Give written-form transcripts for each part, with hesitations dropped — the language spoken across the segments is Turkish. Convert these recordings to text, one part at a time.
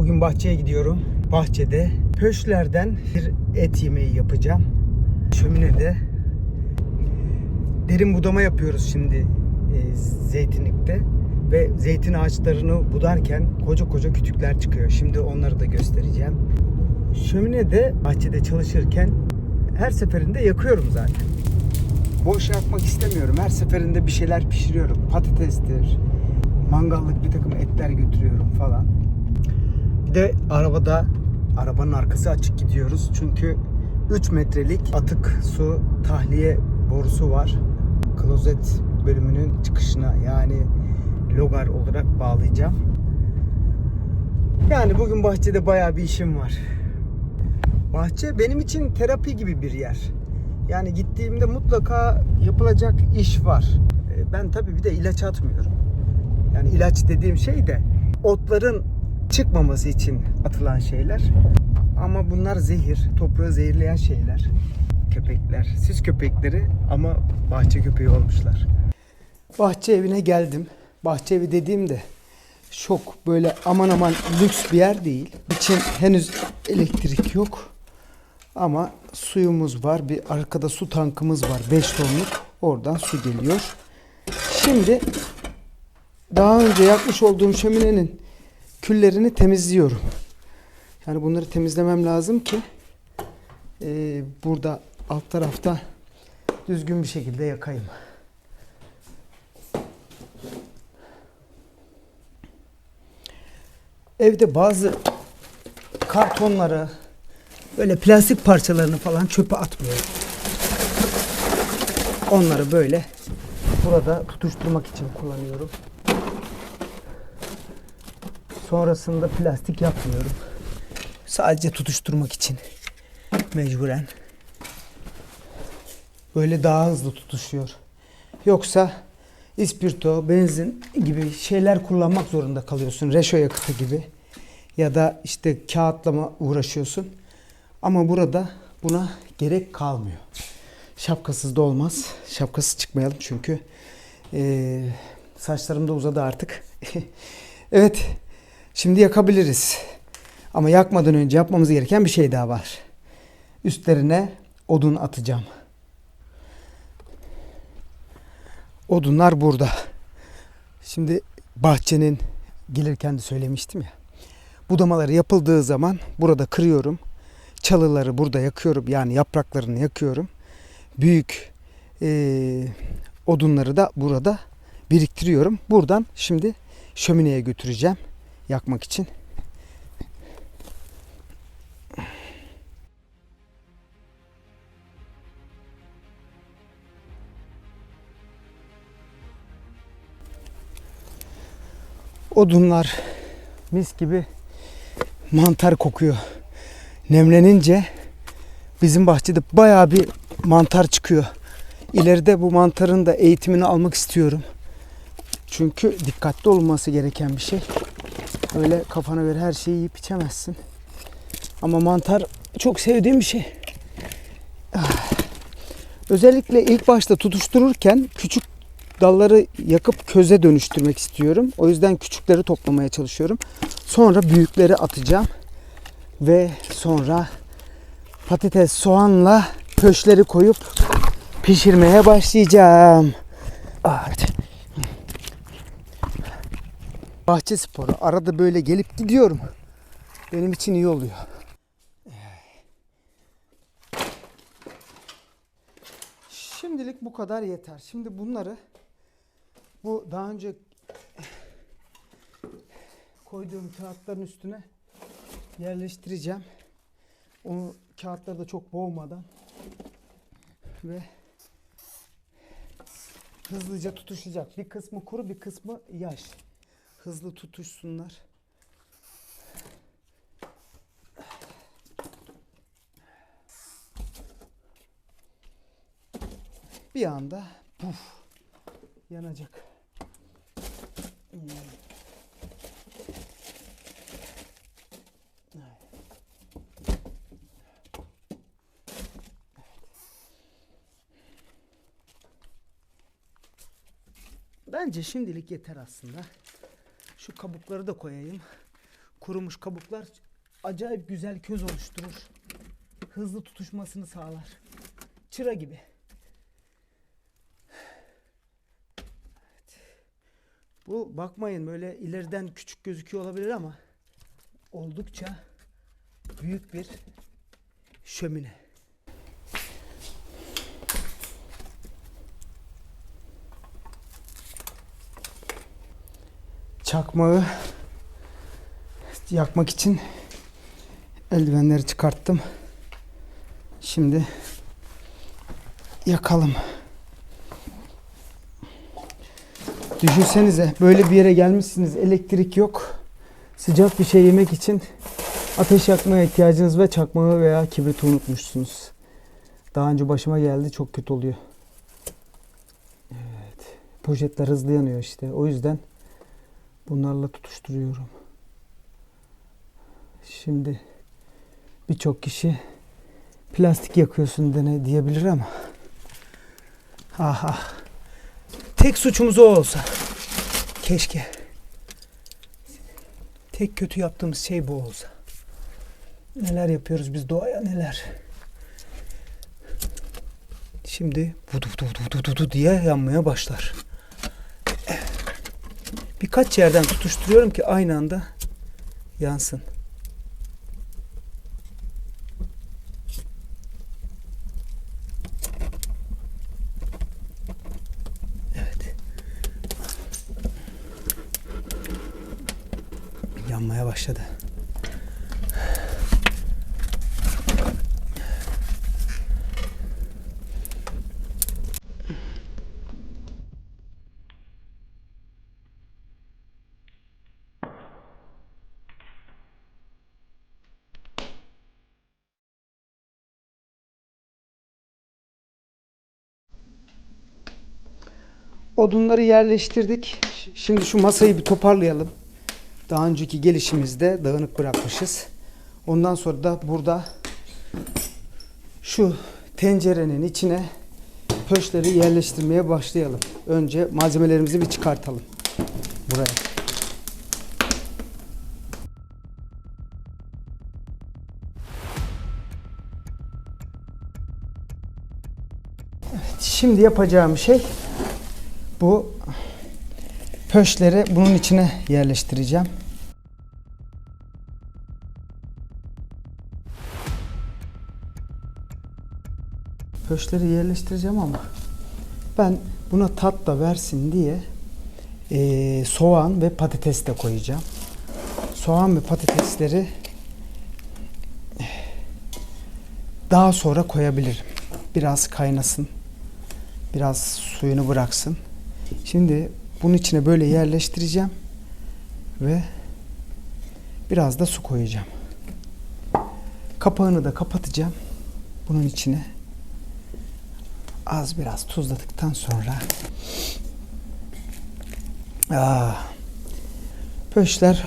Bugün bahçeye gidiyorum. Bahçede pöşlerden bir et yemeği yapacağım. Şöminede derin budama yapıyoruz şimdi zeytinlikte. Ve zeytin ağaçlarını budarken koca koca kütükler çıkıyor. Şimdi onları da göstereceğim. Şöminede bahçede çalışırken her seferinde yakıyorum zaten. Boş yakmak istemiyorum. Her seferinde bir şeyler pişiriyorum. Patatestir, mangallık bir takım etler götürüyorum falan. Bir de arabanın arkası açık gidiyoruz. Çünkü 3 metrelik atık su tahliye borusu var. Klozet bölümünün çıkışına, yani logar olarak bağlayacağım. Yani bugün bahçede bayağı bir işim var. Bahçe benim için terapi gibi bir yer. Yani gittiğimde mutlaka yapılacak iş var. Ben tabii bir de ilaç atmıyorum. Yani ilaç dediğim şey de otların çıkmaması için atılan şeyler. Ama bunlar zehir, toprağı zehirleyen şeyler. Köpekler, süs köpekleri ama bahçe köpeği olmuşlar. Bahçe evine geldim. Bahçe evi dediğimde çok böyle aman aman lüks bir yer değil. İçin henüz elektrik yok. Ama suyumuz var. Bir arkada su tankımız var. 5 tonluk. Oradan su geliyor. Şimdi daha önce yakmış olduğum şöminenin küllerini temizliyorum. Yani bunları temizlemem lazım ki burada alt tarafta düzgün bir şekilde yakayım. Evde bazı kartonları, böyle plastik parçalarını falan çöpe atmıyorum. Onları böyle burada tutuşturmak için kullanıyorum. Sonrasında plastik yapmıyorum. Sadece tutuşturmak için mecburen. Böyle daha hızlı tutuşuyor. Yoksa ispirto, benzin gibi şeyler kullanmak zorunda kalıyorsun. Reşo yakıtı gibi. Ya da işte kağıtlama uğraşıyorsun. Ama burada buna gerek kalmıyor. Şapkasız da olmaz. Şapkasız çıkmayalım çünkü saçlarım da uzadı artık. Evet. Şimdi yakabiliriz. Ama yakmadan önce yapmamız gereken bir şey daha var. Üstlerine odun atacağım. Odunlar burada. Şimdi bahçenin gelirken de söylemiştim ya. Budamaları yapıldığı zaman burada kırıyorum. Çalıları burada yakıyorum. Yani yapraklarını yakıyorum. Büyük odunları da burada biriktiriyorum. Buradan şimdi şömineye götüreceğim yakmak için. Odunlar mis gibi mantar kokuyor. Nemlenince bizim bahçede bayağı bir mantar çıkıyor. İleride bu mantarın da eğitimini almak istiyorum. Çünkü dikkatli olması gereken bir şey. Öyle kafana göre her şeyi yiyip içemezsin. Ama mantar çok sevdiğim bir şey. Özellikle ilk başta tutuştururken küçük dalları yakıp köze dönüştürmek istiyorum. O yüzden küçükleri toplamaya çalışıyorum. Sonra büyükleri atacağım. Ve sonra patates, soğanla köşleri koyup pişirmeye başlayacağım. Evet. Bahçe sporu. Arada böyle gelip gidiyorum. Benim için iyi oluyor. Şimdilik bu kadar yeter. Şimdi bunları bu daha önce koyduğum kağıtların üstüne yerleştireceğim. O kağıtları da çok boğmadan ve hızlıca tutuşacak. Bir kısmı kuru, bir kısmı yaş. Hızlı tutuşsunlar. Bir anda puf yanacak. Bence şimdilik yeter aslında. Şu kabukları da koyayım. kurumuş kabuklar acayip güzel köz oluşturur. Hızlı tutuşmasını sağlar. Çıra gibi. Evet. Bu bakmayın böyle ileriden küçük gözüküyor olabilir ama oldukça büyük bir şömine. Çakmağı yakmak için eldivenleri çıkarttım. Şimdi yakalım. Düşünsenize böyle bir yere gelmişsiniz, elektrik yok. Sıcak bir şey yemek için ateş yakmaya ihtiyacınız ve çakmağı veya kibriti unutmuşsunuz. Daha önce başıma geldi, çok kötü oluyor. Evet. Poşetler hızlı yanıyor işte. O yüzden bunlarla tutuşturuyorum. Şimdi birçok kişi plastik yakıyorsun dene diyebilir ama aha. Tek suçumuz o olsa. Keşke. Tek kötü yaptığımız şey bu olsa. Neler yapıyoruz biz doğaya, neler. Şimdi vudu vudu vudu diye yanmaya başlar. Birkaç yerden tutuşturuyorum ki aynı anda yansın. Evet. Yanmaya başladı. Odunları yerleştirdik. Şimdi şu masayı bir toparlayalım. Daha önceki gelişimizde dağınık bırakmışız. Ondan sonra da burada şu tencerenin içine pöşleri yerleştirmeye başlayalım. Önce malzemelerimizi bir çıkartalım buraya. Evet, şimdi yapacağım şey bu pöşleri bunun içine yerleştireceğim. Pöşleri yerleştireceğim ama ben buna tat da versin diye soğan ve patates de koyacağım. Soğan ve patatesleri daha sonra koyabilirim. Biraz kaynasın. Biraz suyunu bıraksın. Şimdi bunun içine böyle yerleştireceğim ve biraz da su koyacağım. Kapağını da kapatacağım bunun içine. Az biraz tuzladıktan sonra pöşler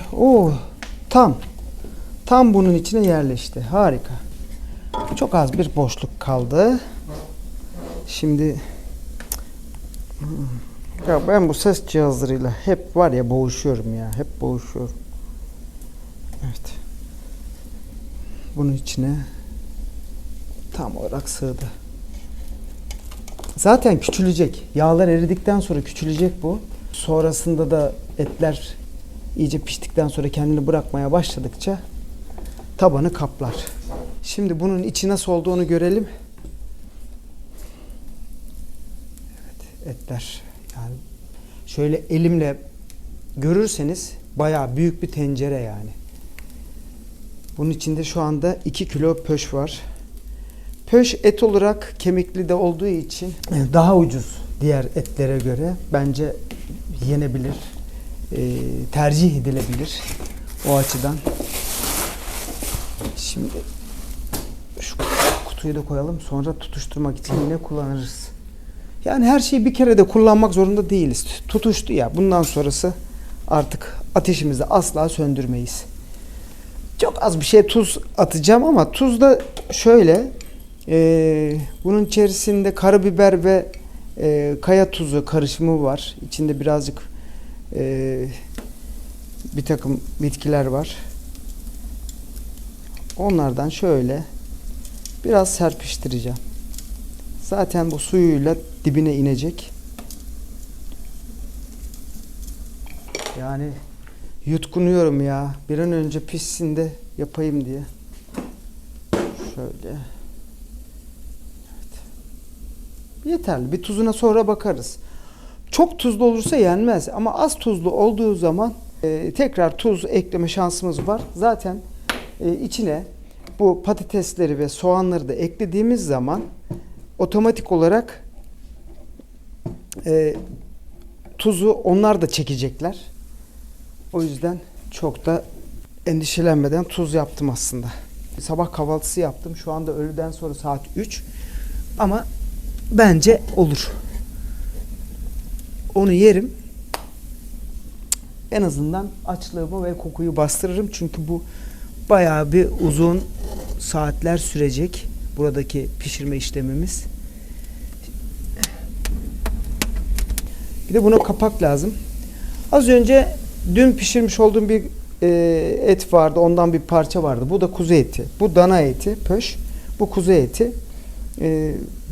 tam bunun içine yerleşti. Harika. Çok az bir boşluk kaldı. Şimdi ya ben bu ses cihazlarıyla hep var ya boğuşuyorum ya. Hep boğuşuyorum. Evet. Bunun içine tam olarak sığdı. Zaten küçülecek. Yağlar eridikten sonra küçülecek bu. Sonrasında da etler iyice piştikten sonra kendini bırakmaya başladıkça tabanı kaplar. Şimdi bunun içi nasıl olduğunu görelim. Evet, etler yani şöyle elimle görürseniz bayağı büyük bir tencere yani. Bunun içinde şu anda 2 kilo pöş var. Pöş et olarak kemikli de olduğu için daha ucuz diğer etlere göre. Bence yenebilir, tercih edilebilir o açıdan. Şimdi şu kutuyu da koyalım. Sonra tutuşturmak için yine kullanırız. Yani her şeyi bir kere de kullanmak zorunda değiliz. Tutuştu ya. Bundan sonrası artık ateşimizi asla söndürmeyiz. Çok az bir şey tuz atacağım ama tuz da şöyle bunun içerisinde karabiber ve kaya tuzu karışımı var. İçinde birazcık bir takım bitkiler var. Onlardan şöyle biraz serpiştireceğim. Zaten bu suyuyla dibine inecek. Yani yutkunuyorum ya. Bir an önce pişsin de yapayım diye. Şöyle. Evet. Yeterli. Bir tuzuna sonra bakarız. Çok tuzlu olursa yenmez. Ama az tuzlu olduğu zaman tekrar tuz ekleme şansımız var. Zaten içine bu patatesleri ve soğanları da eklediğimiz zaman otomatik olarak tuzu onlar da çekecekler. O yüzden çok da endişelenmeden tuz yaptım aslında. Sabah kahvaltısı yaptım. Şu anda öğleden sonra saat 3. Ama bence olur. Onu yerim. En azından açlığımı ve kokuyu bastırırım. Çünkü bu bayağı bir uzun saatler sürecek. Buradaki pişirme işlemimiz. Bir de buna kapak lazım. Az önce dün pişirmiş olduğum bir et vardı. Ondan bir parça vardı. Bu da kuzu eti. Bu dana eti. Pöş. Bu kuzu eti.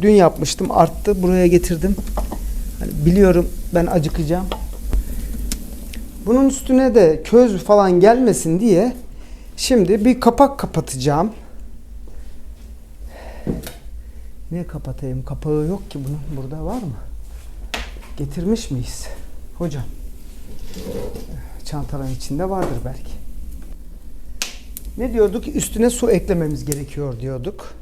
Dün yapmıştım. Arttı. Buraya getirdim. Hani biliyorum ben acıkacağım. Bunun üstüne de köz falan gelmesin diye şimdi bir kapak kapatacağım. Ne kapatayım? Kapağı yok ki bunun. Burada var mı? Getirmiş miyiz? Hocam. Çantaların içinde vardır belki. Ne diyorduk? Üstüne su eklememiz gerekiyor diyorduk.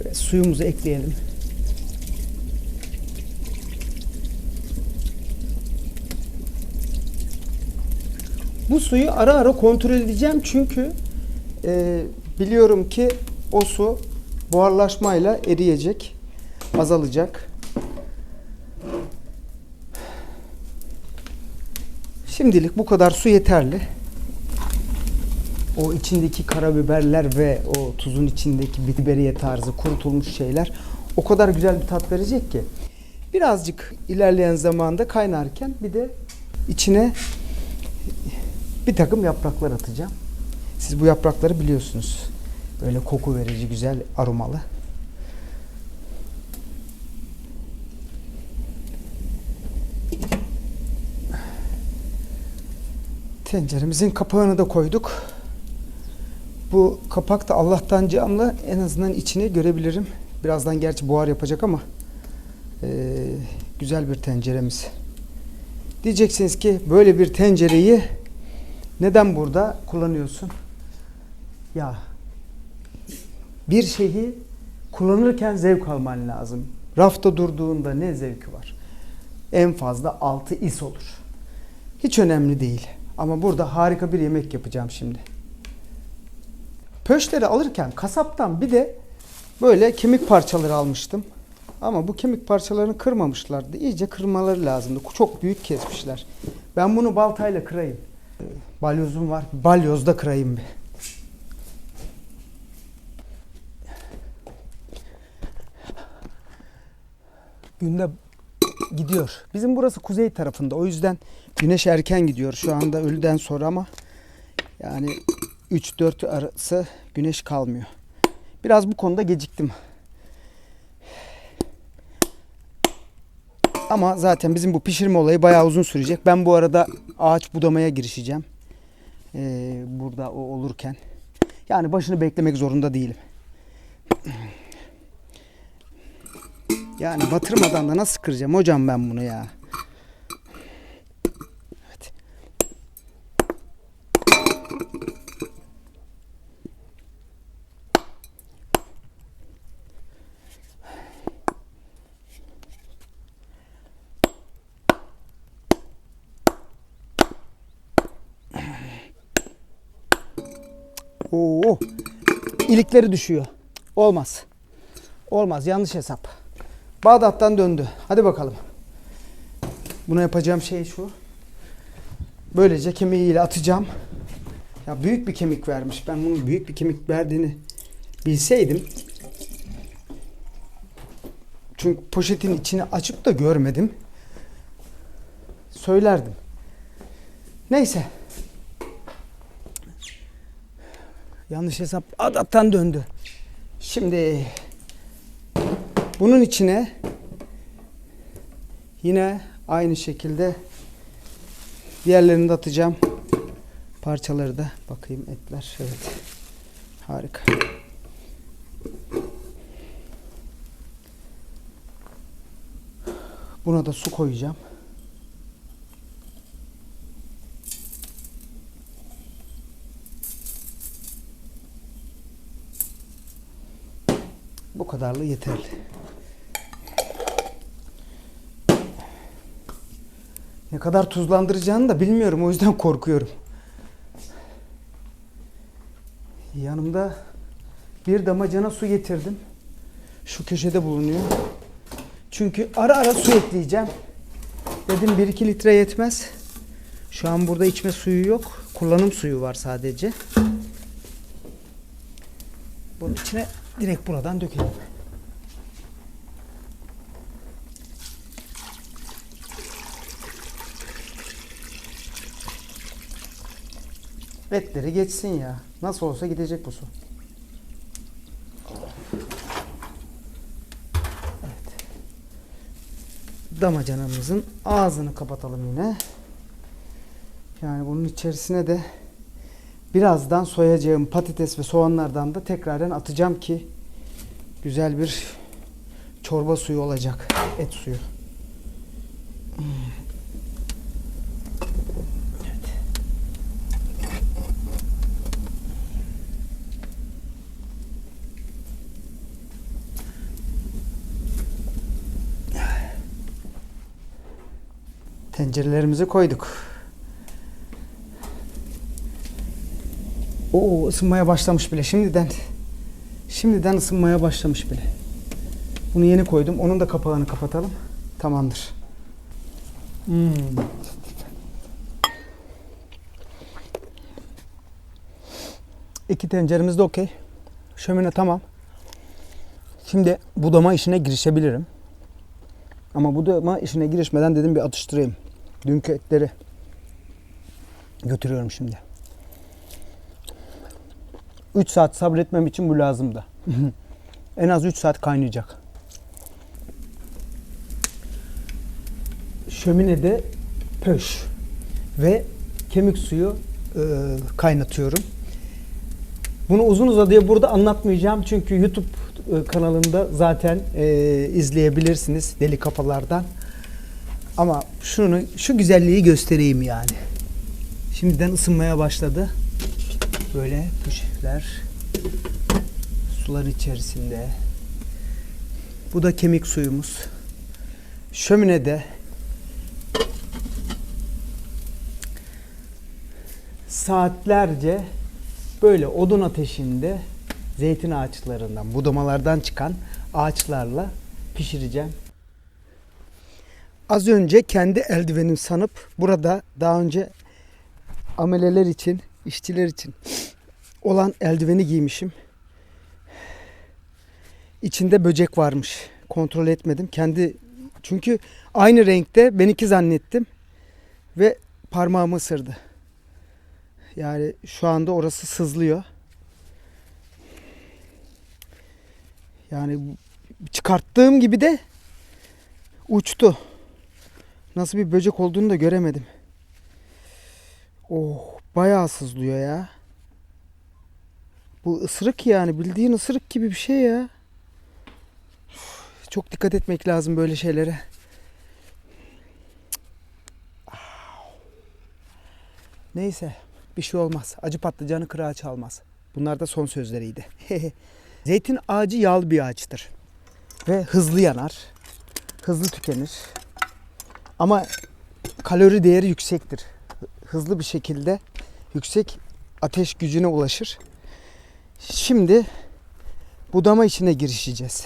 Evet, suyumuzu ekleyelim. Bu suyu ara ara kontrol edeceğim çünkü biliyorum ki o su buharlaşmayla eriyecek, azalacak. Şimdilik bu kadar su yeterli. O içindeki karabiberler ve o tuzun içindeki biberiye tarzı kurutulmuş şeyler o kadar güzel bir tat verecek ki. Birazcık ilerleyen zamanda kaynarken bir de içine bir takım yapraklar atacağım. Siz bu yaprakları biliyorsunuz. Böyle koku verici, güzel, aromalı. Tenceremizin kapağını da koyduk. Bu kapak da Allah'tan camlı. En azından içini görebilirim. Birazdan gerçi buhar yapacak ama güzel bir tenceremiz. Diyeceksiniz ki böyle bir tencereyi neden burada kullanıyorsun? Ya bir şeyi kullanırken zevk alman lazım. Rafta durduğunda ne zevki var? En fazla altı is olur. Hiç önemli değil. Ama burada harika bir yemek yapacağım şimdi. Pöşleri alırken kasaptan bir de böyle kemik parçaları almıştım. Ama bu kemik parçalarını kırmamışlardı. İyice kırmaları lazımdı. Çok büyük kesmişler. Ben bunu baltayla kırayım. Balyozum var. Balyozda kırayım bir. Günde gidiyor. Bizim burası kuzey tarafında. O yüzden güneş erken gidiyor. Şu anda öğleden sonra ama yani 3-4 arası güneş kalmıyor. Biraz bu konuda geciktim. Ama zaten bizim bu pişirme olayı bayağı uzun sürecek. Ben bu arada ağaç budamaya girişeceğim. Burada o olurken. Yani başını beklemek zorunda değilim. Yani batırmadan da nasıl kıracağım hocam ben bunu ya. Evet. Oo. İlikleri düşüyor. Olmaz. Olmaz. Yanlış hesap. Bağdat'tan döndü. Hadi bakalım. Buna yapacağım şey şu. Böylece kemiğiyle atacağım. Ya büyük bir kemik vermiş. Ben bunun büyük bir kemik verdiğini bilseydim. Çünkü poşetin içini açıp da görmedim. Söylerdim. Neyse. Yanlış hesap adaptan döndü. Şimdi bunun içine yine aynı şekilde diğerlerini de atacağım. Parçaları da bakayım, etler. Evet. Harika. Buna da su koyacağım. Bu kadarlığı yeterli. Ne kadar tuzlandıracağını da bilmiyorum. O yüzden korkuyorum. Yanımda bir damacana su getirdim. Şu köşede bulunuyor. Çünkü ara ara su ekleyeceğim. Dedim 1-2 litre yetmez. Şu an burada içme suyu yok. Kullanım suyu var sadece. Bunun içine direkt buradan dökelim. Etleri geçsin ya. Nasıl olsa gidecek bu su. Evet. Damacanamızın ağzını kapatalım yine. Yani bunun içerisine de birazdan soyacağım patates ve soğanlardan da tekrardan atacağım ki güzel bir çorba suyu olacak. Et suyu. Tencerelerimizi koyduk. Oo, ısınmaya başlamış bile. Şimdiden ısınmaya başlamış bile. Bunu yeni koydum. Onun da kapağını kapatalım. Tamamdır. İki tenceremiz de okey. Şömine tamam. Şimdi budama işine girişebilirim. Ama budama işine girişmeden dedim bir atıştırayım. Dünkü etleri götürüyorum şimdi. 3 saat sabretmem için bu lazımdı. En az 3 saat kaynayacak. Şöminede pöş ve kemik suyu kaynatıyorum. Bunu uzun uzadıya burada anlatmayacağım. Çünkü YouTube kanalımda zaten izleyebilirsiniz deli kafalardan. Ama şu güzelliği göstereyim yani. Şimdiden ısınmaya başladı. Böyle püşler sular içerisinde. Bu da kemik suyumuz. Şöminede saatlerce böyle odun ateşinde zeytin ağaçlarından, budamalardan çıkan ağaçlarla pişireceğim. Az önce kendi eldivenim sanıp burada daha önce ameleler için, işçiler için olan eldiveni giymişim. İçinde böcek varmış. Kontrol etmedim. Çünkü aynı renkte benimki zannettim ve parmağımı ısırdı. Yani şu anda orası sızlıyor. Yani çıkarttığım gibi de uçtu. Nasıl bir böcek olduğunu da göremedim. Oh, bayağı sızlıyor ya. Bu ısırık yani, bildiğin ısırık gibi bir şey ya. Çok dikkat etmek lazım böyle şeylere. Neyse, bir şey olmaz. Acı patlıcanı kırağı çalmaz. Bunlar da son sözleriydi. Zeytin ağacı yağlı bir ağaçtır. Ve hızlı yanar. Hızlı tükenir. Ama kalori değeri yüksektir. Hızlı bir şekilde yüksek ateş gücüne ulaşır. Şimdi budama işine girişeceğiz.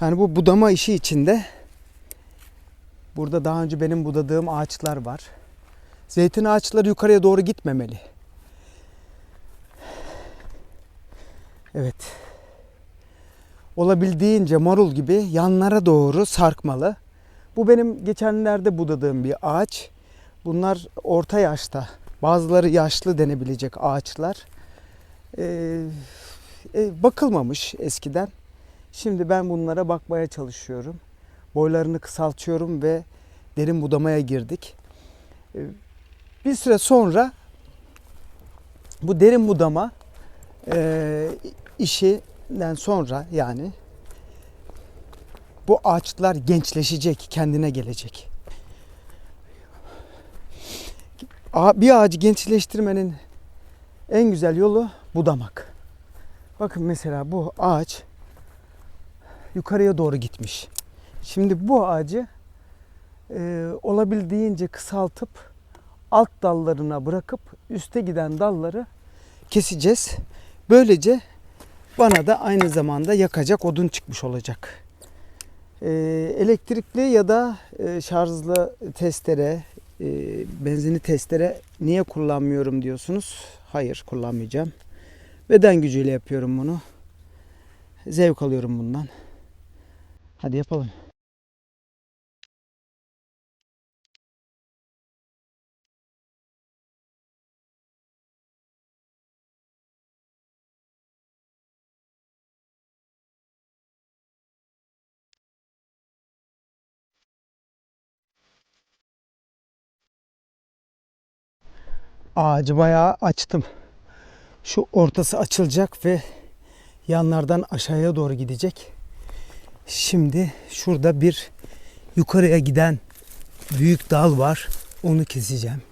Yani bu budama işi içinde burada daha önce benim budadığım ağaçlar var. Zeytin ağaçları yukarıya doğru gitmemeli. Evet. Olabildiğince marul gibi yanlara doğru sarkmalı. Bu benim geçenlerde budadığım bir ağaç. Bunlar orta yaşta. Bazıları yaşlı denebilecek ağaçlar. Bakılmamış eskiden. Şimdi ben bunlara bakmaya çalışıyorum. Boylarını kısaltıyorum ve derin budamaya girdik. Bir süre sonra bu derin budama işinden sonra yani bu ağaçlar gençleşecek, kendine gelecek. Bir ağacı gençleştirmenin en güzel yolu budamak. Bakın mesela bu ağaç yukarıya doğru gitmiş. Şimdi bu ağacı olabildiğince kısaltıp alt dallarına bırakıp üste giden dalları keseceğiz. Böylece bana da aynı zamanda yakacak odun çıkmış olacak. Elektrikli ya da şarjlı testere, benzinli testere niye kullanmıyorum diyorsunuz. Hayır, kullanmayacağım. Beden gücüyle yapıyorum bunu. Zevk alıyorum bundan. Hadi yapalım. Ağacı bayağı açtım. Şu ortası açılacak ve yanlardan aşağıya doğru gidecek. Şimdi şurada bir yukarıya giden büyük dal var. Onu keseceğim.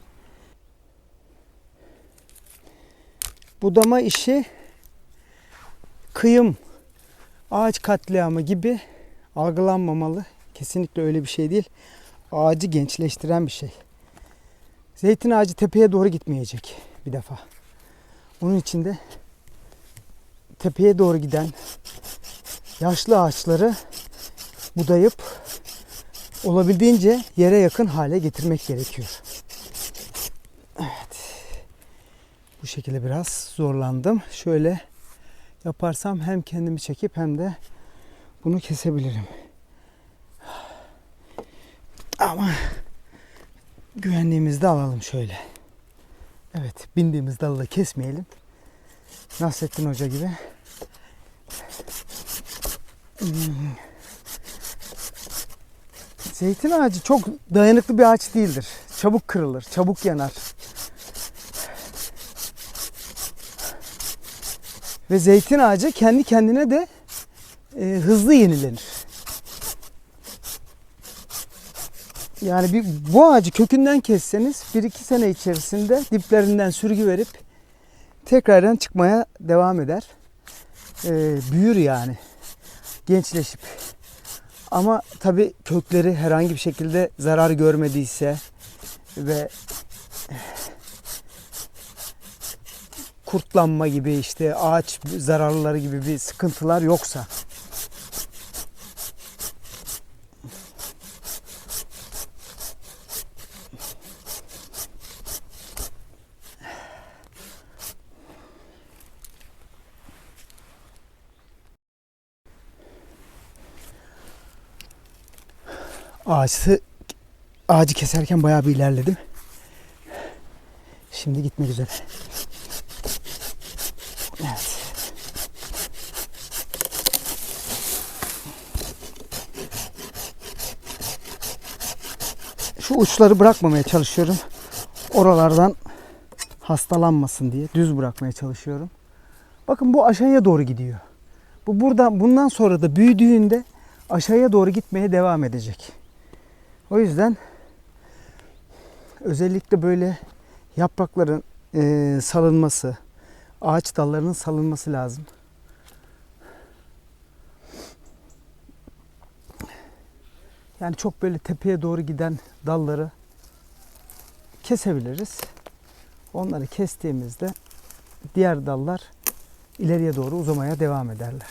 Budama işi kıyım, ağaç katliamı gibi algılanmamalı. Kesinlikle öyle bir şey değil. Ağacı gençleştiren bir şey. Zeytin ağacı tepeye doğru gitmeyecek bir defa. Onun için de tepeye doğru giden yaşlı ağaçları budayıp olabildiğince yere yakın hale getirmek gerekiyor. Evet. Bu şekilde biraz zorlandım. Şöyle yaparsam hem kendimi çekip hem de bunu kesebilirim. Ama güvenliğimizi de alalım şöyle. Evet, bindiğimiz dalı da kesmeyelim. Nasrettin Hoca gibi. Zeytin ağacı çok dayanıklı bir ağaç değildir. Çabuk kırılır, çabuk yanar. Ve zeytin ağacı kendi kendine de hızlı yenilenir. Yani bu ağacı kökünden kesseniz 1-2 sene içerisinde diplerinden sürgü verip tekrardan çıkmaya devam eder. Büyür yani. Gençleşip. Ama tabii kökleri herhangi bir şekilde zarar görmediyse ve kurtlanma gibi işte ağaç zararları gibi bir sıkıntılar yoksa ağacı keserken bayağı bir ilerledim. Şimdi gitmek üzere. Evet. Şu uçları bırakmamaya çalışıyorum. Oralardan hastalanmasın diye düz bırakmaya çalışıyorum. Bakın bu aşağıya doğru gidiyor. Bundan sonra da büyüdüğünde aşağıya doğru gitmeye devam edecek. O yüzden özellikle böyle yaprakların salınması, ağaç dallarının salınması lazım. Yani çok böyle tepeye doğru giden dalları kesebiliriz. Onları kestiğimizde diğer dallar ileriye doğru uzamaya devam ederler.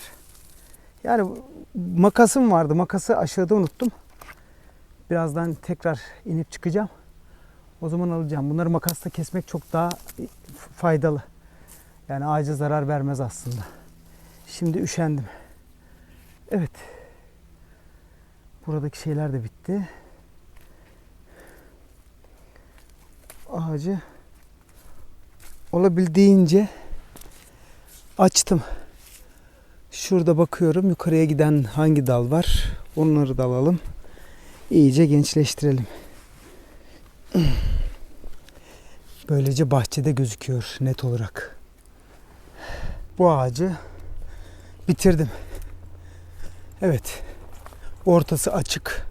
Yani makasım vardı. Makası aşağıda unuttum. Birazdan tekrar inip çıkacağım. O zaman alacağım. Bunları makasla kesmek çok daha faydalı. Yani ağaca zarar vermez aslında. Şimdi üşendim. Evet. Buradaki şeyler de bitti. Ağacı olabildiğince Açtım. Şurada bakıyorum yukarıya giden hangi dal var. Onları da alalım. İyice gençleştirelim. Böylece bahçede gözüküyor net olarak. Bu ağacı bitirdim. Evet. Ortası açık.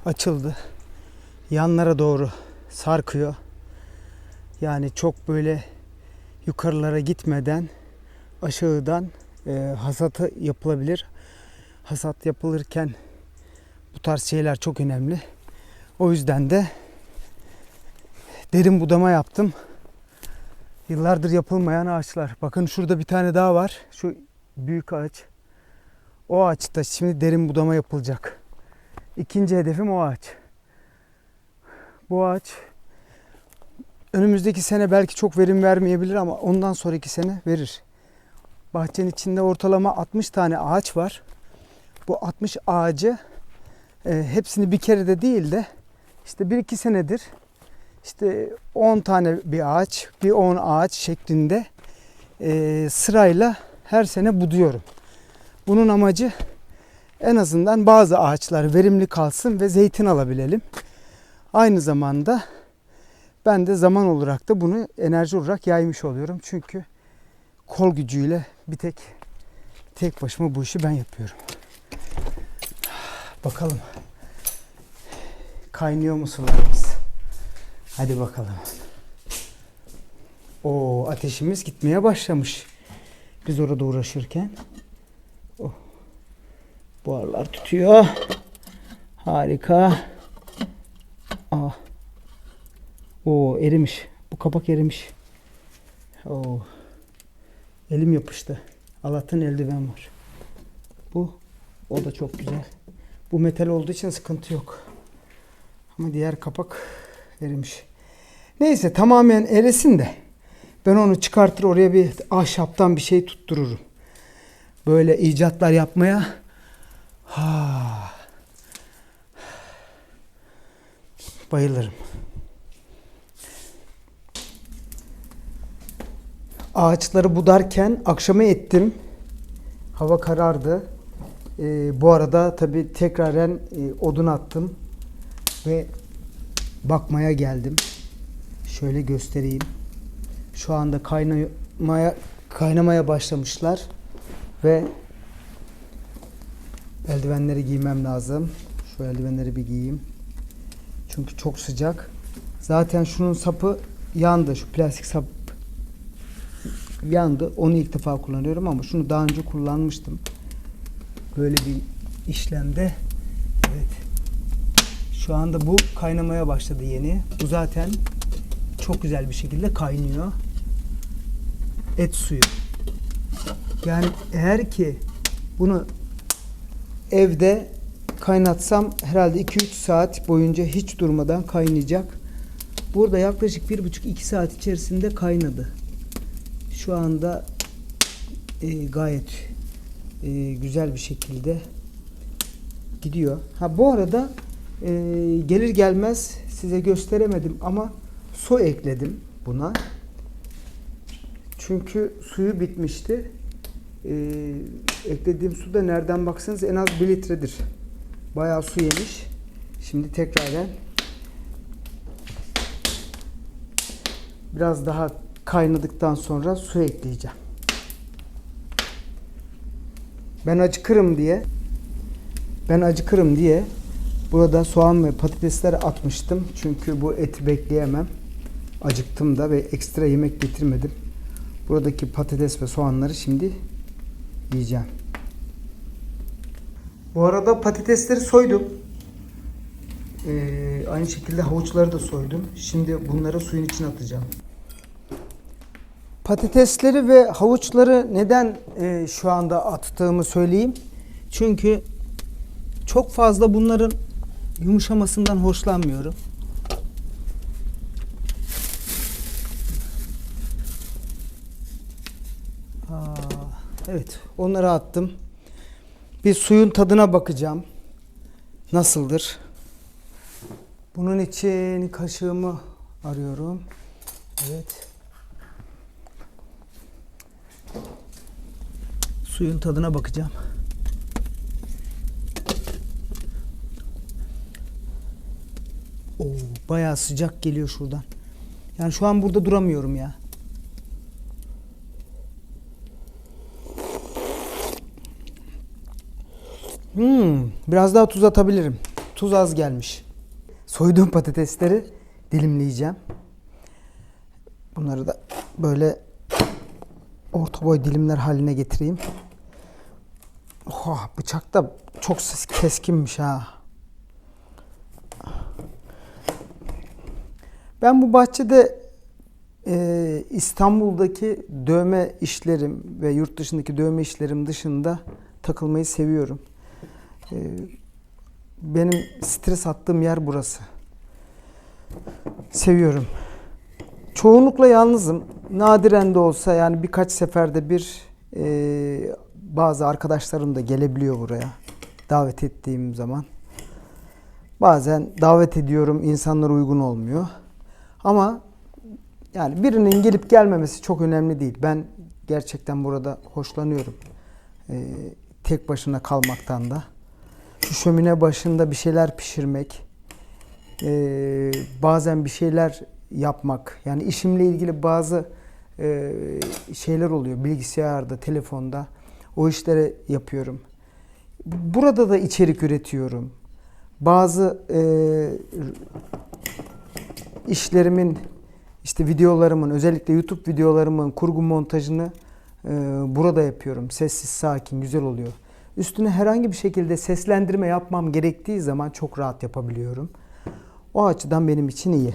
Açıldı. Yanlara doğru sarkıyor. Yani çok böyle yukarılara gitmeden aşağıdan hasatı yapılabilir. Hasat yapılırken bu tarz şeyler çok önemli. O yüzden de derin budama yaptım. Yıllardır yapılmayan ağaçlar. Bakın şurada bir tane daha var. Şu büyük ağaç. O ağaçta şimdi derin budama yapılacak. İkinci hedefim o ağaç. Bu ağaç önümüzdeki sene belki çok verim vermeyebilir ama ondan sonraki sene verir. Bahçenin içinde ortalama 60 tane ağaç var. Bu 60 ağacı hepsini bir kere de değil de işte 1-2 senedir işte 10 tane bir ağaç, bir 10 ağaç şeklinde sırayla her sene buduyorum. Bunun amacı en azından bazı ağaçlar verimli kalsın ve zeytin alabilelim. Aynı zamanda ben de zaman olarak da bunu enerji olarak yaymış oluyorum. Çünkü kol gücüyle tek başıma bu işi ben yapıyorum. Bakalım. Kaynıyor mu sularımız? Hadi bakalım. O ateşimiz gitmeye başlamış. Biz orada uğraşırken. Oh. Buharlar tutuyor. Harika. Aa. O erimiş. Bu kapak erimiş. Oo. Elim yapıştı. Allah'tan eldiven var. O da çok güzel. Bu metal olduğu için sıkıntı yok. Ama diğer kapak erimiş. Neyse tamamen erisin de ben onu çıkartır oraya bir ahşaptan bir şey tuttururum. Böyle icatlar yapmaya bayılırım. Ağaçları budarken akşama ettim. Hava karardı. Bu arada tabii tekraren odun attım ve bakmaya geldim. Şöyle göstereyim. Şu anda kaynamaya başlamışlar ve eldivenleri giymem lazım. Şu eldivenleri bir giyeyim. Çünkü çok sıcak. Zaten şunun sapı yandı. Şu plastik sap yandı. Onu ilk defa kullanıyorum ama şunu daha önce kullanmıştım. Böyle bir işlemde. Evet. Şu anda bu kaynamaya başladı yeni. Bu zaten çok güzel bir şekilde kaynıyor. Et suyu. Yani eğer ki bunu evde kaynatsam herhalde 2-3 saat boyunca hiç durmadan kaynayacak. Burada yaklaşık 1,5-2 saat içerisinde kaynadı. Şu anda gayet güzel bir şekilde gidiyor. Bu arada gelir gelmez size gösteremedim ama su ekledim buna. Çünkü suyu bitmişti. Eklediğim su da nereden baksanız en az 1 litredir. Bayağı su yemiş. Şimdi tekrardan biraz daha kaynadıktan sonra su ekleyeceğim. Ben acıkırım diye burada soğan ve patatesler atmıştım. Çünkü bu eti bekleyemem. Acıktım da ve ekstra yemek getirmedim. Buradaki patates ve soğanları şimdi yiyeceğim. Bu arada patatesleri soydum. Aynı şekilde havuçları da soydum. Şimdi bunları suyun içine atacağım. Patatesleri ve havuçları neden şu anda attığımı söyleyeyim. Çünkü çok fazla bunların yumuşamasından hoşlanmıyorum. Evet, onları attım. Bir suyun tadına bakacağım. Nasıldır? Bunun için kaşığımı arıyorum. Evet. Suyun tadına bakacağım. Oo, bayağı sıcak geliyor şuradan. Yani şu an burada duramıyorum ya. Biraz daha tuz atabilirim. Tuz az gelmiş. Soyduğum patatesleri dilimleyeceğim. Bunları da böyle orta boy dilimler haline getireyim. Oh, bıçak da çok keskinmiş ha. Ben bu bahçede İstanbul'daki dövme işlerim ve yurt dışındaki dövme işlerim dışında takılmayı seviyorum. Benim stres attığım yer burası. Seviyorum. Çoğunlukla yalnızım. Nadiren de olsa yani birkaç seferde bir bazı arkadaşlarım da gelebiliyor buraya. Davet ettiğim zaman. Bazen davet ediyorum, insanlar uygun olmuyor. Ama yani birinin gelip gelmemesi çok önemli değil. Ben gerçekten burada hoşlanıyorum. Tek başına kalmaktan da. Şu şömine başında bir şeyler pişirmek, bazen bir şeyler yapmak. Yani işimle ilgili bazı şeyler oluyor bilgisayarda, telefonda. O işleri yapıyorum. Burada da içerik üretiyorum. Bazı işlerimin, işte videolarımın, özellikle YouTube videolarımın kurgu montajını burada yapıyorum. Sessiz, sakin, güzel oluyor. Üstüne herhangi bir şekilde seslendirme yapmam gerektiği zaman çok rahat yapabiliyorum. O açıdan benim için iyi.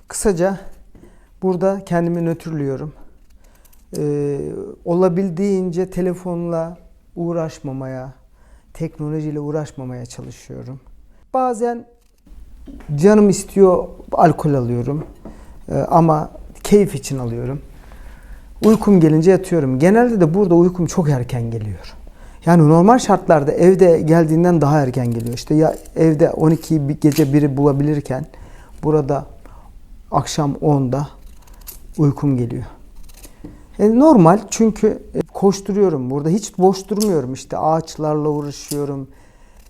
Kısaca burada kendimi nötrlüyorum. Olabildiğince telefonla uğraşmamaya, teknolojiyle uğraşmamaya çalışıyorum. Bazen canım istiyor, alkol alıyorum. Ama keyif için alıyorum. Uykum gelince yatıyorum. Genelde de burada uykum çok erken geliyor. Yani normal şartlarda evde geldiğinden daha erken geliyor. İşte ya evde 12'yi gece 1'i bulabilirken burada akşam 10'da uykum geliyor. Normal çünkü koşturuyorum burada. Hiç boş durmuyorum. İşte ağaçlarla uğraşıyorum.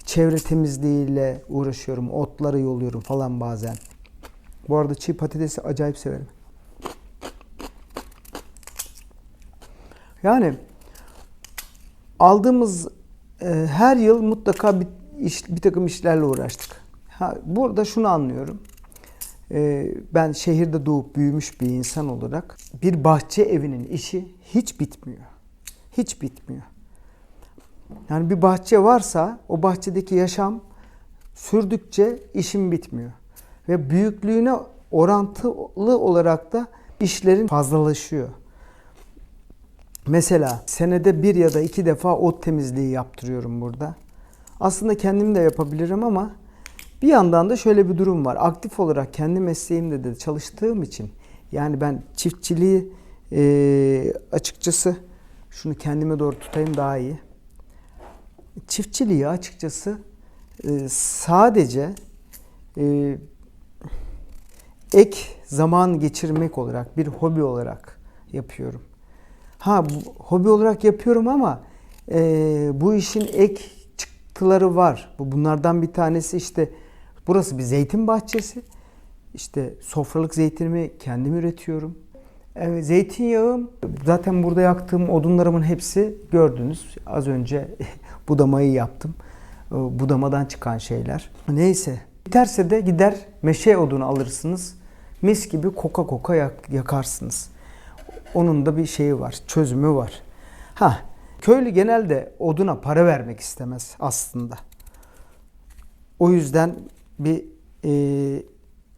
Çevre temizliğiyle uğraşıyorum. Otları yoluyorum falan bazen. Bu arada çiğ patatesi acayip severim. Yani aldığımız her yıl mutlaka bir takım işlerle uğraştık. Burada şunu anlıyorum. Ben şehirde doğup büyümüş bir insan olarak bir bahçe evinin işi hiç bitmiyor. Hiç bitmiyor. Yani bir bahçe varsa o bahçedeki yaşam sürdükçe işim bitmiyor. Ve büyüklüğüne orantılı olarak da işlerin fazlalaşıyor. Mesela senede 1 ya da 2 defa ot temizliği yaptırıyorum burada. Aslında kendim de yapabilirim ama bir yandan da şöyle bir durum var. Aktif olarak kendi mesleğimde de çalıştığım için yani ben çiftçiliği açıkçası şunu kendime doğru tutayım daha iyi. Çiftçiliği açıkçası sadece ek zaman geçirmek olarak, bir hobi olarak yapıyorum. Hobi olarak yapıyorum ama bu işin ek çıktıları var. Bunlardan bir tanesi işte burası bir zeytin bahçesi. İşte sofralık zeytinimi kendim üretiyorum. Zeytinyağım, zaten burada yaktığım odunlarımın hepsi gördünüz. Az önce budamayı yaptım. Budamadan çıkan şeyler. Neyse. Biterse de gider meşe odunu alırsınız. Mis gibi koka koka yakarsınız. Onun da bir şeyi var, çözümü var. Köylü genelde oduna para vermek istemez aslında. O yüzden bir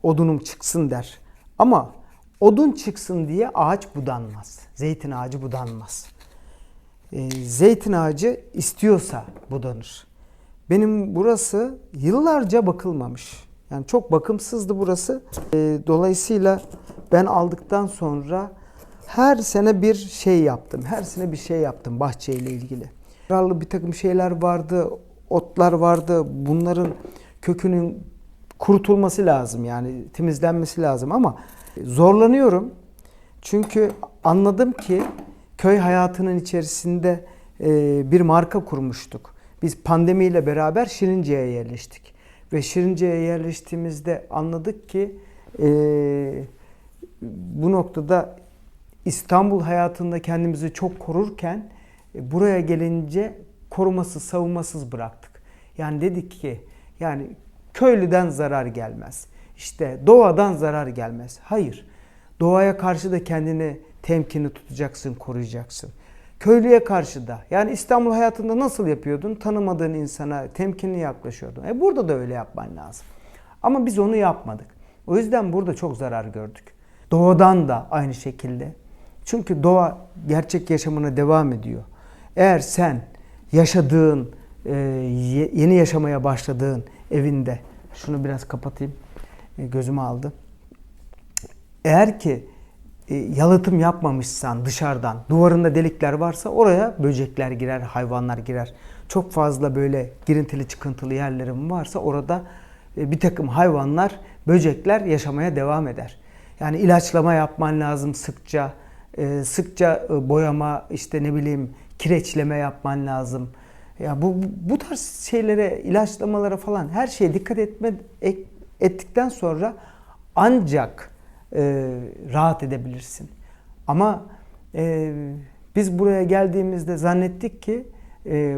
odunum çıksın der. Ama odun çıksın diye ağaç budanmaz. Zeytin ağacı budanmaz. Zeytin ağacı istiyorsa budanır. Benim burası yıllarca bakılmamış. Yani çok bakımsızdı burası. Dolayısıyla ben aldıktan sonra her sene bir şey yaptım. Her sene bir şey yaptım bahçeyle ilgili. Zararlı bir takım şeyler vardı, otlar vardı. Bunların kökünün kurutulması lazım, yani temizlenmesi lazım ama zorlanıyorum. Çünkü anladım ki köy hayatının içerisinde bir marka kurmuştuk. Biz pandemiyle beraber Şirince'ye yerleştik. Ve Şirince'ye yerleştiğimizde anladık ki bu noktada İstanbul hayatında kendimizi çok korurken buraya gelince korumasız, savunmasız bıraktık. Yani dedik ki yani köylüden zarar gelmez. İşte doğadan zarar gelmez. Hayır. Doğaya karşı da kendini temkinli tutacaksın, koruyacaksın. Köylüye karşı da. Yani İstanbul hayatında nasıl yapıyordun? Tanımadığın insana temkinli yaklaşıyordun. Burada da öyle yapman lazım. Ama biz onu yapmadık. O yüzden burada çok zarar gördük. Doğadan da aynı şekilde. Çünkü doğa gerçek yaşamına devam ediyor. Eğer sen yaşadığın, yeni yaşamaya başladığın evinde, şunu biraz kapatayım, gözümü aldı. Eğer ki yalıtım yapmamışsan dışarıdan, duvarında delikler varsa oraya böcekler girer, hayvanlar girer. Çok fazla böyle girintili çıkıntılı yerlerin varsa orada bir takım hayvanlar, böcekler yaşamaya devam eder. Yani ilaçlama yapman lazım sıkça. Sıkça boyama, işte ne bileyim kireçleme yapman lazım. Ya bu tarz şeylere, ilaçlamalara falan her şeye dikkat ettikten sonra ancak rahat edebilirsin. Ama biz buraya geldiğimizde zannettik ki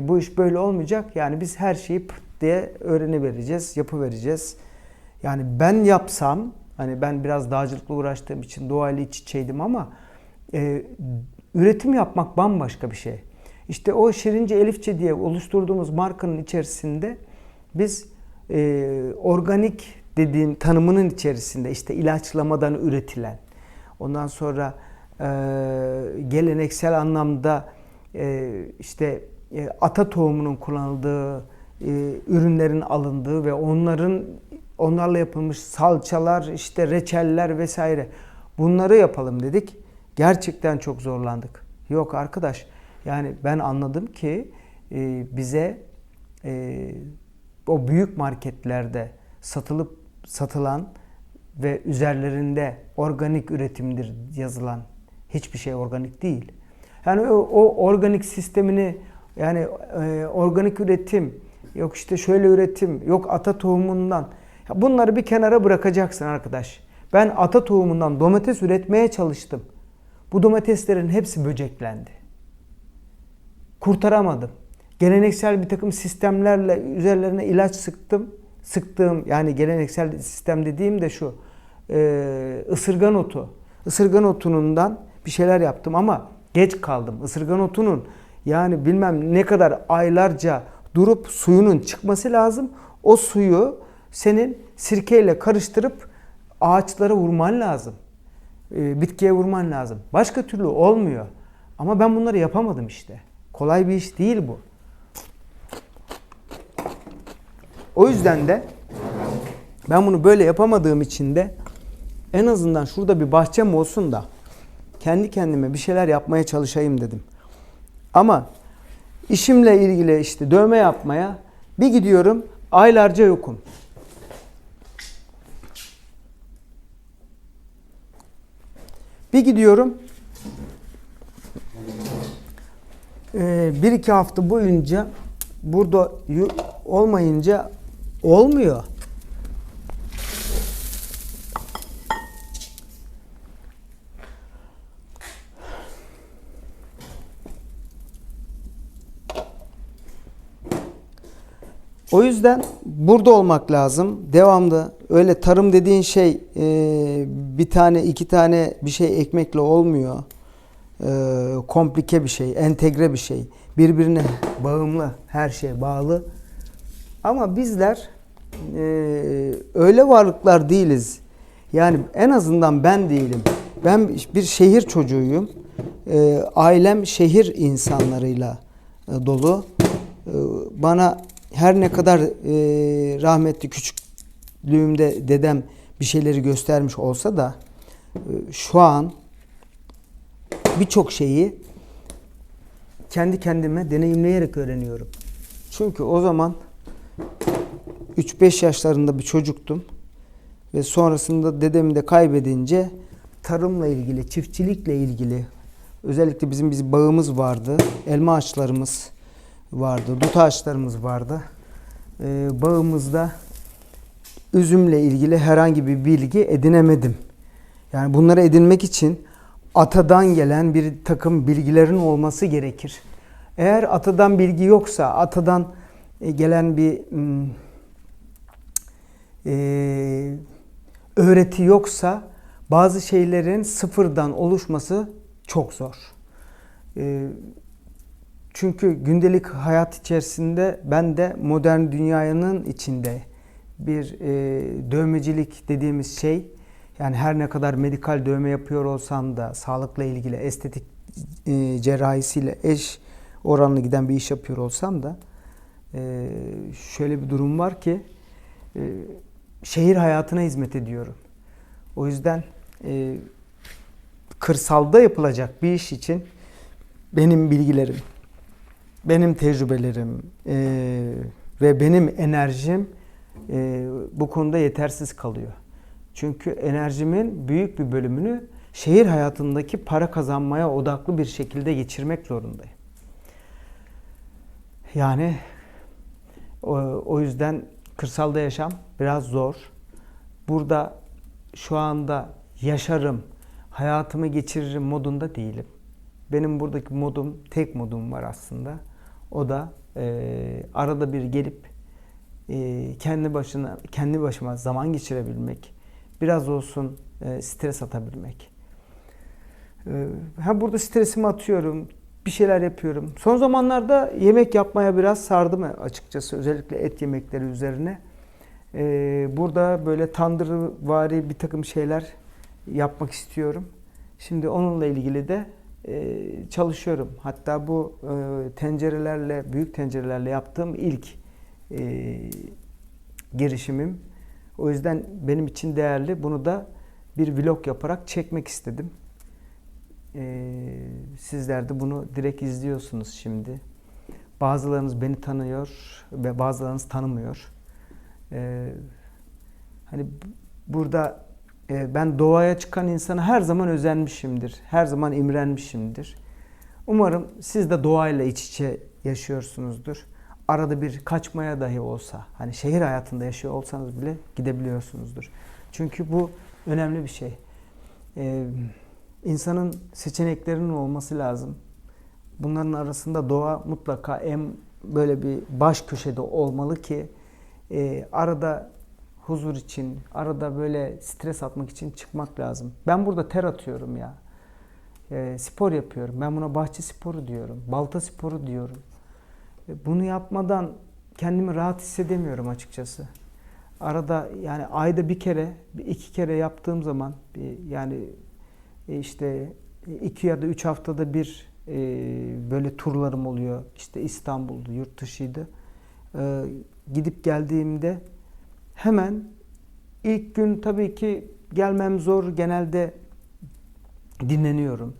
bu iş böyle olmayacak. Yani biz her şeyi pıt diye öğrenivereceğiz, yapıvereceğiz. Yani ben yapsam, hani ben biraz dağcılıkla uğraştığım için doğayla iç içeydim ama üretim yapmak bambaşka bir şey. İşte o Şirince Elifçe diye oluşturduğumuz markanın içerisinde biz organik dediğim tanımının içerisinde işte ilaçlamadan üretilen, ondan sonra geleneksel anlamda ata tohumunun kullanıldığı ürünlerin alındığı ve onlarla yapılmış salçalar, işte reçeller vesaire bunları yapalım dedik. Gerçekten çok zorlandık. Yok arkadaş, yani ben anladım ki bize o büyük marketlerde satılan ve üzerlerinde organik üretimdir yazılan hiçbir şey organik değil. Yani o organik sistemini, yani organik üretim, yok işte şöyle üretim, yok ata tohumundan, bunları bir kenara bırakacaksın arkadaş. Ben ata tohumundan domates üretmeye çalıştım. Bu domateslerin hepsi böceklendi. Kurtaramadım. Geleneksel bir takım sistemlerle üzerlerine ilaç sıktığım, yani geleneksel sistem dediğim de şu, ısırgan otu. Isırgan otundan bir şeyler yaptım ama geç kaldım. Isırgan otunun yani bilmem ne kadar aylarca durup suyunun çıkması lazım. O suyu senin sirkeyle karıştırıp ağaçlara vurman lazım. Bitkiye vurman lazım. Başka türlü olmuyor. Ama ben bunları yapamadım işte. Kolay bir iş değil bu. O yüzden de ben bunu böyle yapamadığım için de en azından şurada bir bahçem olsun da kendi kendime bir şeyler yapmaya çalışayım dedim. Ama işimle ilgili işte dövme yapmaya bir gidiyorum, aylarca yokum. Bir gidiyorum, bir iki hafta boyunca burada olmayınca olmuyor. O yüzden burada olmak lazım. Devamlı öyle tarım dediğin şey bir tane iki tane bir şey ekmekle olmuyor. Komplike bir şey, entegre bir şey. Birbirine bağımlı, her şey bağlı. Ama bizler öyle varlıklar değiliz. Yani en azından ben değilim. Ben bir şehir çocuğuyum. Ailem şehir insanlarıyla dolu. Bana her ne kadar rahmetli küçüklüğümde dedem bir şeyleri göstermiş olsa da şu an birçok şeyi kendi kendime deneyimleyerek öğreniyorum. Çünkü o zaman 3-5 yaşlarında bir çocuktum ve sonrasında dedemi de kaybedince tarımla ilgili, çiftçilikle ilgili, özellikle bizim bağımız vardı, elma ağaçlarımız vardı, dut ağaçlarımız vardı. Bağımızda üzümle ilgili herhangi bir bilgi edinemedim. Yani bunları edinmek için atadan gelen bir takım bilgilerin olması gerekir. Eğer atadan bilgi yoksa, atadan gelen bir öğreti yoksa bazı şeylerin sıfırdan oluşması çok zor. Çünkü gündelik hayat içerisinde ben de modern dünyanın içinde bir dövmecilik dediğimiz şey, yani her ne kadar medikal dövme yapıyor olsam da sağlıkla ilgili estetik cerrahisiyle eş oranlı giden bir iş yapıyor olsam da şöyle bir durum var ki şehir hayatına hizmet ediyorum. O yüzden kırsalda yapılacak bir iş için benim bilgilerim, benim tecrübelerim ve benim enerjim bu konuda yetersiz kalıyor. Çünkü enerjimin büyük bir bölümünü şehir hayatındaki para kazanmaya odaklı bir şekilde geçirmek zorundayım. Yani o yüzden kırsalda yaşam biraz zor. Burada şu anda yaşarım, hayatımı geçiririm modunda değilim. Benim buradaki modum, tek modum var aslında. O da arada bir gelip kendi başıma zaman geçirebilmek, biraz olsun stres atabilmek. Burada stresimi atıyorum, bir şeyler yapıyorum. Son zamanlarda yemek yapmaya biraz sardım açıkçası, özellikle et yemekleri üzerine. Burada böyle tandırvari bir takım şeyler yapmak istiyorum. Şimdi onunla ilgili de çalışıyorum. Hatta bu tencerelerle, büyük tencerelerle yaptığım ilk girişimim. O yüzden benim için değerli. Bunu da bir vlog yaparak çekmek istedim. Sizler de bunu direkt izliyorsunuz şimdi. Bazılarınız beni tanıyor ve bazılarınız tanımıyor. Hani burada ben doğaya çıkan insana her zaman özenmişimdir. Her zaman imrenmişimdir. Umarım siz de doğayla iç içe yaşıyorsunuzdur. Arada bir kaçmaya dahi olsa, hani şehir hayatında yaşıyor olsanız bile gidebiliyorsunuzdur. Çünkü bu önemli bir şey. İnsanın seçeneklerinin olması lazım. Bunların arasında doğa mutlaka böyle bir baş köşede olmalı ki arada huzur için, arada böyle stres atmak için çıkmak lazım. Ben burada ter atıyorum ya. Spor yapıyorum. Ben buna bahçe sporu diyorum. Balta sporu diyorum. Bunu yapmadan kendimi rahat hissedemiyorum açıkçası. Arada yani ayda bir kere, iki kere yaptığım zaman yani işte 2 ya da 3 haftada bir böyle turlarım oluyor. İşte İstanbul'du, yurt dışıydı. Gidip geldiğimde hemen ilk gün tabii ki gelmem zor. Genelde dinleniyorum.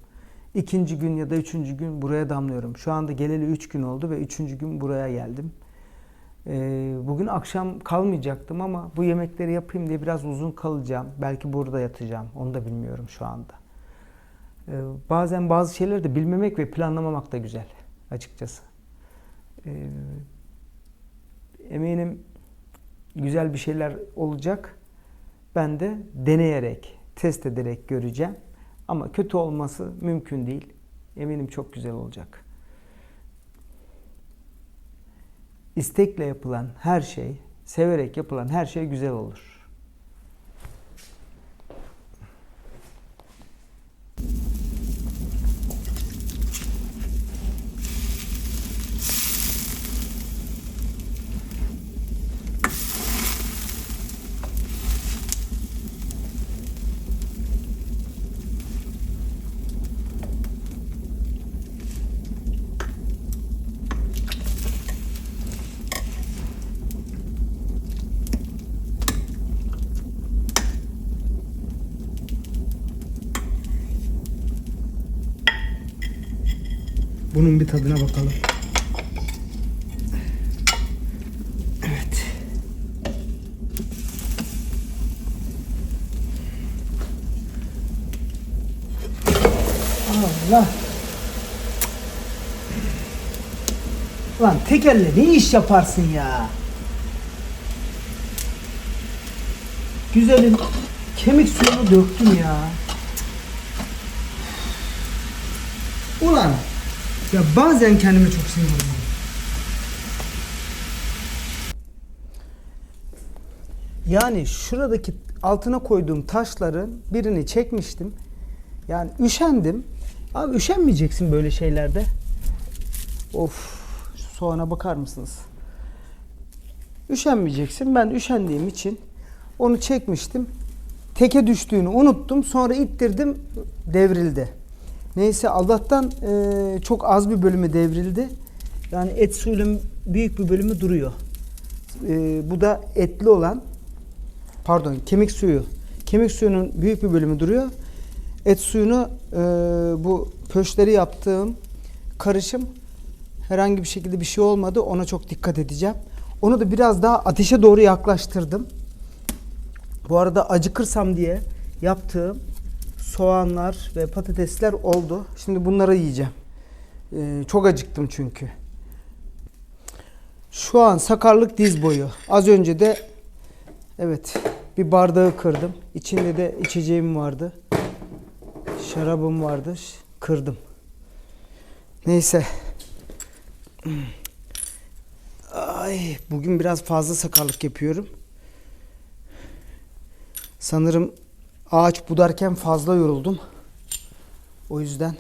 İkinci gün ya da üçüncü gün buraya damlıyorum. Şu anda geleli 3 gün oldu ve üçüncü gün buraya geldim. Bugün akşam kalmayacaktım ama bu yemekleri yapayım diye biraz uzun kalacağım. Belki burada yatacağım. Onu da bilmiyorum şu anda. Bazen bazı şeyleri de bilmemek ve planlamamak da güzel açıkçası. Eminim güzel bir şeyler olacak. Ben de deneyerek, test ederek göreceğim. Ama kötü olması mümkün değil. Eminim çok güzel olacak. İstekle yapılan her şey, severek yapılan her şey güzel olur. Bunun bir tadına bakalım. Evet. Allah. Lan tek elle ne iş yaparsın ya? Güzelim kemik suyunu döktüm ya. Ulan ya bazen kendime çok sinir oluyorum. Yani şuradaki altına koyduğum taşların birini çekmiştim. Yani üşendim. Abi üşenmeyeceksin böyle şeylerde. Of, şu soğana bakar mısınız? Üşenmeyeceksin. Ben üşendiğim için onu çekmiştim. Teke düştüğünü unuttum. Sonra ittirdim, devrildi. Neyse Allah'tan çok az bir bölümü devrildi. Yani et suyunun büyük bir bölümü duruyor. Bu da etli olan, pardon, kemik suyu. Kemik suyunun büyük bir bölümü duruyor. Et suyunu bu pöşleri yaptığım karışım herhangi bir şekilde bir şey olmadı. Ona çok dikkat edeceğim. Onu da biraz daha ateşe doğru yaklaştırdım. Bu arada acıkırsam diye yaptığım soğanlar ve patatesler oldu. Şimdi bunları yiyeceğim. Çok acıktım çünkü. Şu an sakarlık diz boyu. Az önce de evet bir bardağı kırdım. İçinde de içeceğim vardı. Şarabım vardı. Kırdım. Neyse. Ay, bugün biraz fazla sakarlık yapıyorum. Sanırım ağaç budarken fazla yoruldum. O yüzden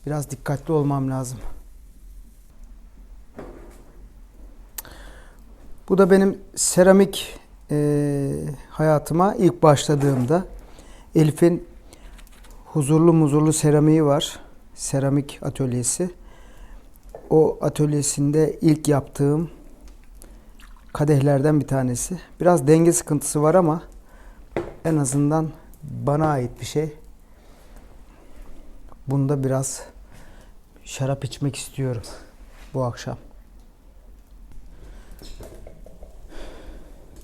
biraz dikkatli olmam lazım. Bu da benim seramik hayatıma ilk başladığımda. Elif'in huzurlu seramiği var. Seramik atölyesi. O atölyesinde ilk yaptığım kadehlerden bir tanesi. Biraz denge sıkıntısı var ama en azından bana ait bir şey. Bunda biraz şarap içmek istiyorum bu akşam.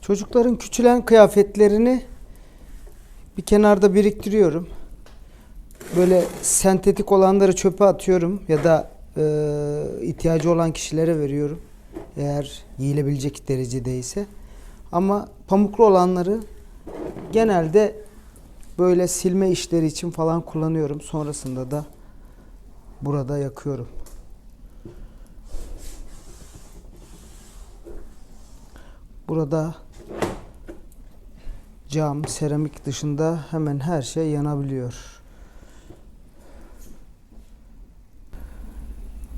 Çocukların küçülen kıyafetlerini bir kenarda biriktiriyorum. Böyle sentetik olanları çöpe atıyorum ya da ihtiyacı olan kişilere veriyorum. Eğer giyilebilecek derecedeyse. Ama pamuklu olanları genelde böyle silme işleri için falan kullanıyorum. Sonrasında da burada yakıyorum. Burada cam, seramik dışında hemen her şey yanabiliyor.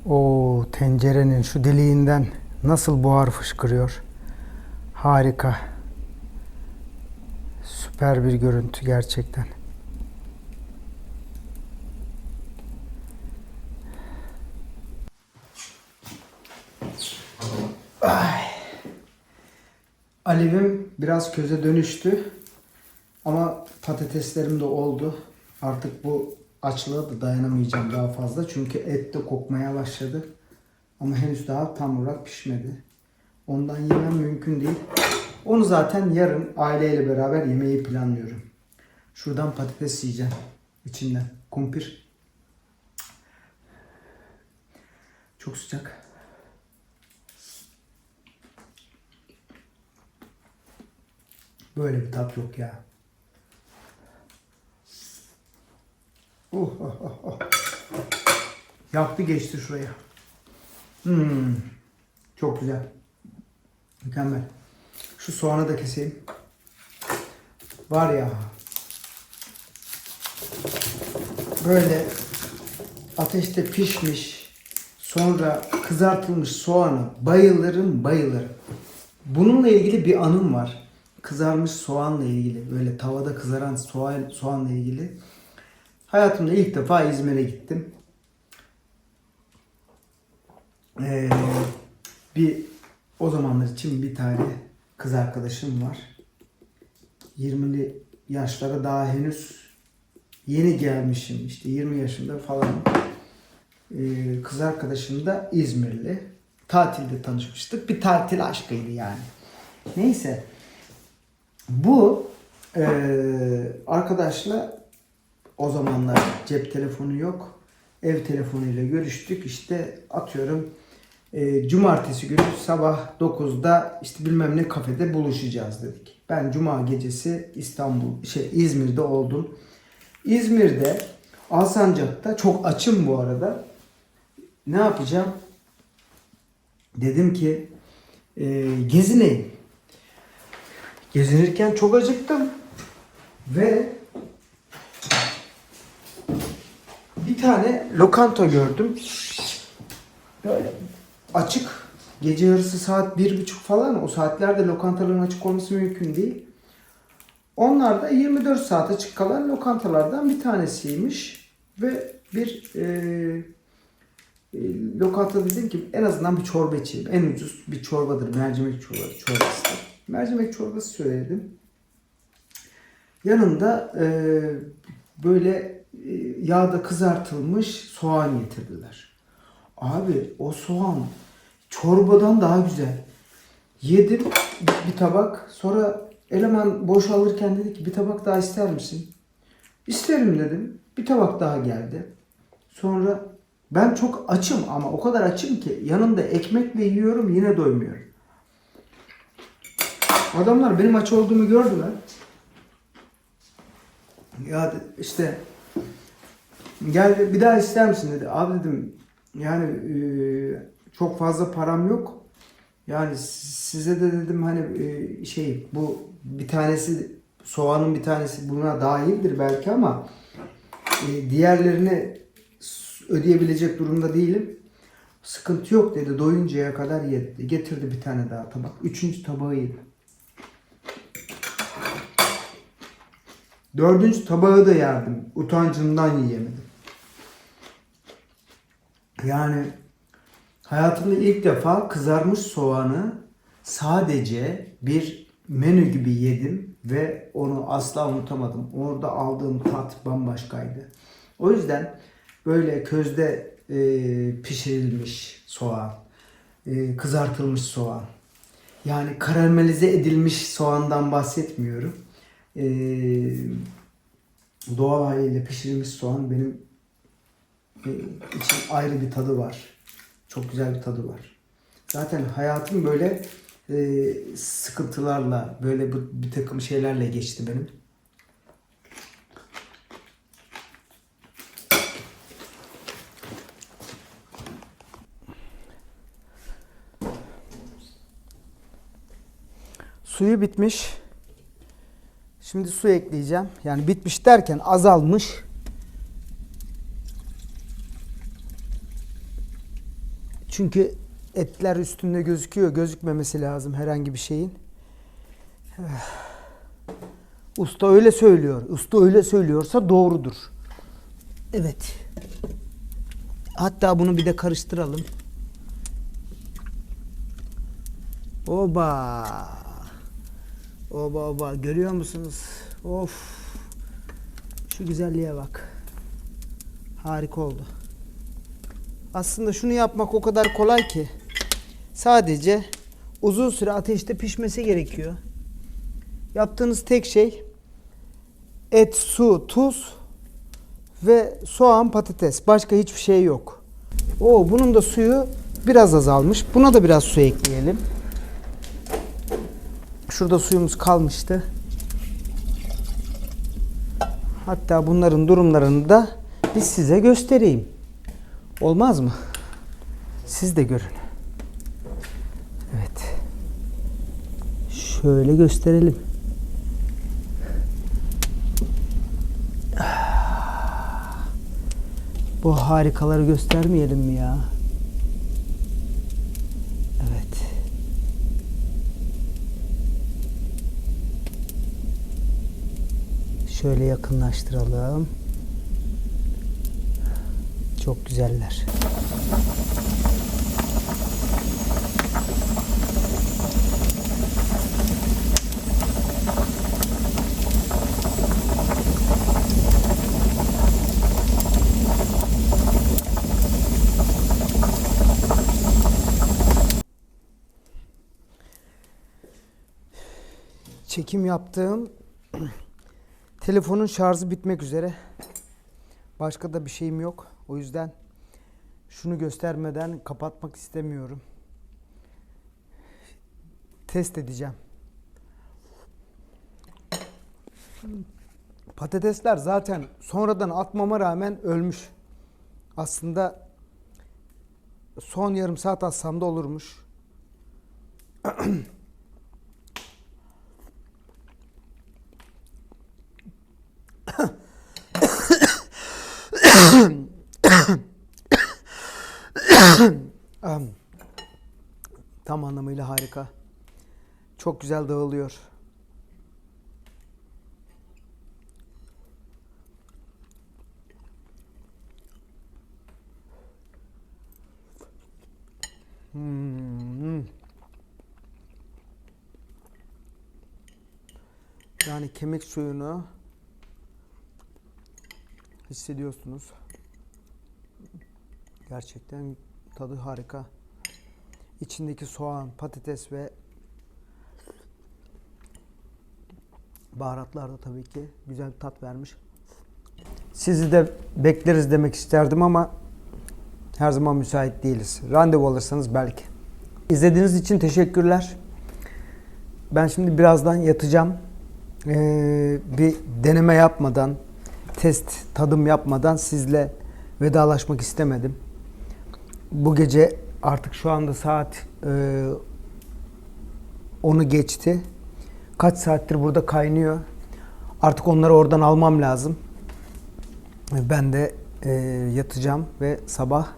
O tencerenin şu deliğinden nasıl buhar fışkırıyor. Harika. Süper bir görüntü gerçekten. Ay. Alevim biraz köze dönüştü. Ama patateslerim de oldu. Artık bu açlığa da dayanamayacağım daha fazla. Çünkü et de kokmaya başladı. Ama henüz daha tam olarak pişmedi. Ondan yemem mümkün değil. Onu zaten yarın aileyle beraber yemeği planlıyorum. Şuradan patates yiyeceğim. İçinden. Kumpir. Çok sıcak. Böyle bir tat yok ya. Yaktı geçti şuraya. Çok güzel. Mükemmel. Şu soğanı da keseyim. Var ya. Böyle ateşte pişmiş, sonra kızartılmış soğanı bayılırım. Bununla ilgili bir anım var. Kızarmış soğanla ilgili. Böyle tavada kızaran soğanla ilgili. Hayatımda ilk defa İzmir'e gittim. O zamanlar için bir tane kız arkadaşım var. 20'li yaşlara daha henüz yeni gelmişim. İşte 20 yaşında falan. Kız arkadaşım da İzmirli. Tatilde tanışmıştık. Bir tatil aşkıydı yani. Neyse. Bu arkadaşla O zamanlar cep telefonu yok. Ev telefonuyla görüştük. İşte atıyorum cumartesi günü sabah 9'da işte bilmem ne kafede buluşacağız dedik. Ben cuma gecesi İzmir'de oldum. İzmir'de Alsancak'ta çok açım bu arada. Ne yapacağım? Dedim ki gezineyim. Gezinirken çok acıktım. Ve bir tane lokanta gördüm. Böyle açık. Gece yarısı saat 1.30 falan. O saatlerde lokantaların açık olması mümkün değil. Onlar da 24 saat açık kalan lokantalardan bir tanesiymiş. Ve bir lokanta dedim ki en azından bir çorba içeyim. En ucuz bir çorbadır. Mercimek çorbasıdır. Mercimek çorbası söyledim. Yanında böyle yağda kızartılmış soğan getirdiler. Abi o soğan çorbadan daha güzel. Yedim bir tabak. Sonra eleman boşalırken dedi ki bir tabak daha ister misin? İsterim dedim. Bir tabak daha geldi. Sonra ben çok açım ama o kadar açım ki yanında ekmekle yiyorum yine doymuyorum. Adamlar benim aç olduğumu gördüler. Ya işte gel bir daha ister misin dedi. Abi dedim yani çok fazla param yok. Yani size de dedim hani bu bir tanesi soğanın bir tanesi buna dahildir belki ama diğerlerini ödeyebilecek durumda değilim. Sıkıntı yok dedi. Doyuncaya kadar yedi. Getirdi bir tane daha tabak. 3. tabağı yedi. 4. tabağı da yerdim. Utancımdan yiyemedim. Yani hayatımda ilk defa kızarmış soğanı sadece bir menü gibi yedim ve onu asla unutamadım. Orada aldığım tat bambaşkaydı. O yüzden böyle közde pişirilmiş soğan, kızartılmış soğan, yani karamelize edilmiş soğandan bahsetmiyorum. Doğal haliyle pişirilmiş soğan benim için ayrı bir tadı var. Çok güzel bir tadı var. Zaten hayatım böyle sıkıntılarla, böyle bir takım şeylerle geçti benim. Suyu bitmiş. Şimdi su ekleyeceğim. Yani bitmiş derken azalmış. Çünkü etler üstünde gözüküyor. Gözükmemesi lazım herhangi bir şeyin. Usta öyle söylüyor. Usta öyle söylüyorsa doğrudur. Evet. Hatta bunu bir de karıştıralım. Oba. Oba oba. Görüyor musunuz? Of. Şu güzelliğe bak. Harika oldu. Aslında şunu yapmak o kadar kolay ki. Sadece uzun süre ateşte pişmesi gerekiyor. Yaptığınız tek şey et, su, tuz ve soğan, patates. Başka hiçbir şey yok. Bunun da suyu biraz azalmış. Buna da biraz su ekleyelim. Şurada suyumuz kalmıştı. Hatta bunların durumlarını da biz size göstereyim. Olmaz mı? Siz de görün. Evet. Şöyle gösterelim. Bu harikaları göstermeyelim mi ya? Evet. Şöyle yakınlaştıralım. Çok güzeller. Çekim yaptığım telefonun şarjı bitmek üzere. Başka da bir şeyim yok. O yüzden şunu göstermeden kapatmak istemiyorum. Test edeceğim. Patatesler zaten sonradan atmama rağmen ölmüş. Aslında son yarım saat atsam da olurmuş. Tam anlamıyla harika. Çok güzel dağılıyor. Yani kemik suyunu hissediyorsunuz. Gerçekten tadı harika. İçindeki soğan, patates ve baharatlar da tabii ki güzel bir tat vermiş. Sizi de bekleriz demek isterdim ama her zaman müsait değiliz. Randevu alırsanız belki. İzlediğiniz için teşekkürler. Ben şimdi birazdan yatacağım. Bir deneme yapmadan, test tadım yapmadan sizle vedalaşmak istemedim. Bu gece artık şu anda saat 10'u geçti. Kaç saattir burada kaynıyor. Artık onları oradan almam lazım. Ben de yatacağım ve sabah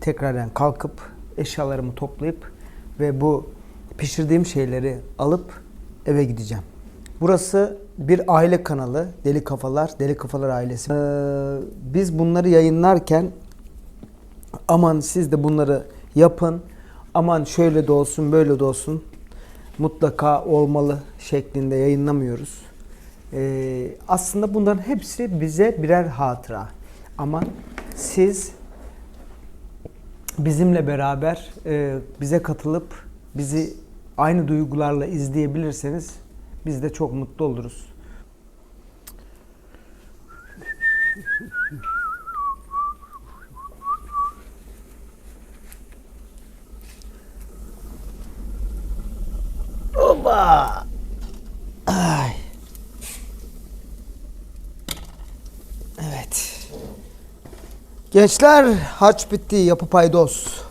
tekrardan kalkıp eşyalarımı toplayıp ve bu pişirdiğim şeyleri alıp eve gideceğim. Burası bir aile kanalı. Deli Kafalar, Deli Kafalar ailesi. Biz bunları yayınlarken aman siz de bunları yapın, aman şöyle de olsun, böyle de olsun, mutlaka olmalı şeklinde yayınlamıyoruz. Aslında bunların hepsi bize birer hatıra. Ama siz bizimle beraber bize katılıp bizi aynı duygularla izleyebilirseniz biz de çok mutlu oluruz. Oba! Ay. Evet. Gençler, harç bitti. Yapı paydos.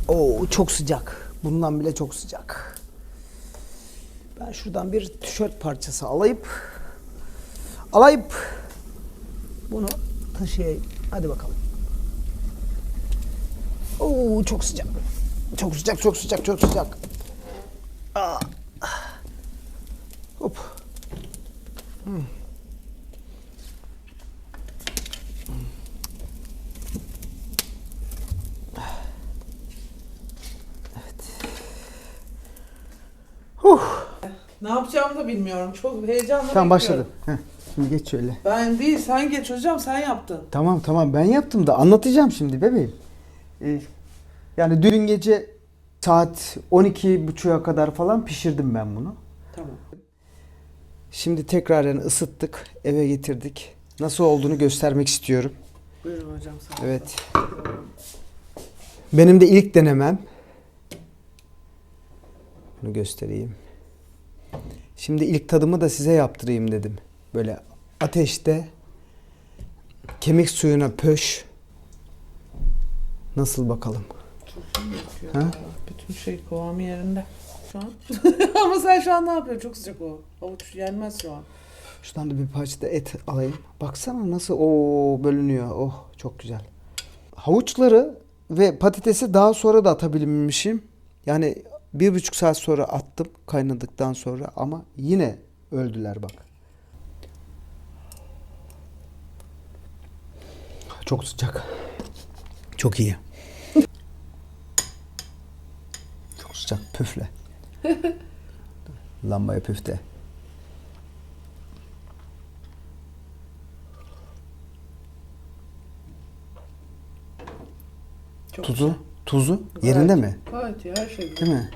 Oo, çok sıcak. Bundan bile çok sıcak. Ben şuradan bir tişört parçası alayıp bunu taşıyayım. Hadi bakalım. Oo, çok sıcak. Çok sıcak, çok sıcak, çok sıcak. Aa. Hop. Ne yapacağımı da bilmiyorum. Çok heyecanla Tamam, bekliyorum. başladım. Şimdi geç şöyle. Ben değil, sen geç hocam, sen yaptın. Tamam ben yaptım da anlatacağım şimdi bebeğim. Yani dün gece saat 12.30'a kadar falan pişirdim ben bunu. Tamam. Şimdi tekrardan ısıttık, eve getirdik. Nasıl olduğunu göstermek istiyorum. Buyurun hocam. Sağ olun. Evet. Benim de ilk denemem. Bunu göstereyim. Şimdi ilk tadımı da size yaptırayım dedim. Böyle ateşte kemik suyuna pöş. Nasıl bakalım? Çok iyi yapıyor. Ha? Ya. Bütün şey kıvamı yerinde şu an. Ama sen şu an ne yapıyorsun? Çok sıcak o. Havuç yenmez şu an. Şuradan da bir parça da et alayım. Baksana nasıl bölünüyor. Oh, çok güzel. Havuçları ve patatesi daha sonra da atabilmişim. Yani 1,5 saat sonra attım kaynadıktan sonra ama yine öldüler bak. Çok sıcak. Çok iyi. Çok sıcak. Püfle. Lambaya püfte. Çok Tuzu güzel. tuzu Gayet- yerinde mi? Gayet iyi, her şey güzel. Değil mi?